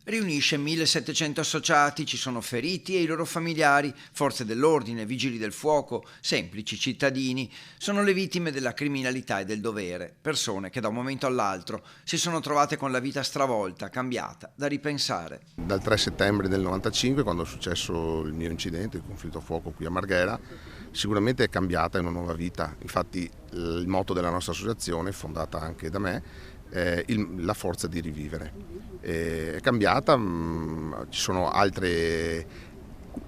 Riunisce 1700 associati, ci sono feriti e i loro familiari, forze dell'ordine, vigili del fuoco, semplici cittadini. Sono le vittime della criminalità e del dovere, persone che da un momento all'altro si sono trovate con la vita stravolta, cambiata, da ripensare. Dal 3 settembre del 95, quando è successo il mio incidente, il conflitto a fuoco qui a Marghera, sicuramente è cambiata, è una nuova vita. Infatti il motto della nostra associazione, fondata anche da me, è la forza di rivivere. È cambiata, ci sono altre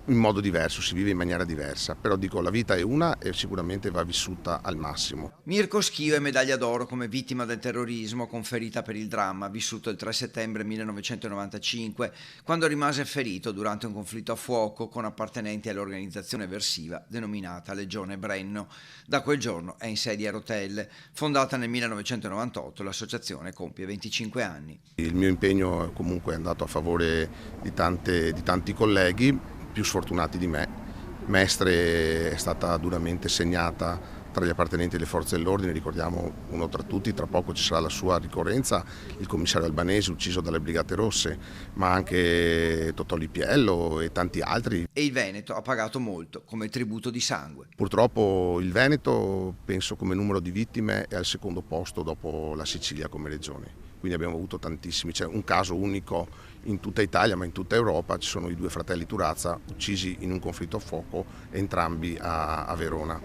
in modo diverso, si vive in maniera diversa, però dico la vita è una e sicuramente va vissuta al massimo. Mirko Schio è medaglia d'oro come vittima del terrorismo con ferita per il dramma, vissuto il 3 settembre 1995, quando rimase ferito durante un conflitto a fuoco con appartenenti all'organizzazione eversiva denominata Legione Brenno. Da quel giorno è in sedia a rotelle. Fondata nel 1998, l'associazione compie 25 anni. Il mio impegno comunque è andato a favore di tanti colleghi, più sfortunati di me. Mestre è stata duramente segnata tra gli appartenenti alle forze dell'ordine, ricordiamo uno tra tutti, tra poco ci sarà la sua ricorrenza, il commissario albanese ucciso dalle Brigate Rosse, ma anche Totò Lipiello e tanti altri. E il Veneto ha pagato molto come tributo di sangue. Purtroppo il Veneto, penso come numero di vittime, è al secondo posto dopo la Sicilia come regione. Quindi abbiamo avuto tantissimi, c'è un caso unico in tutta Italia ma in tutta Europa, ci sono i due fratelli Turazza uccisi in un conflitto a fuoco, entrambi a Verona.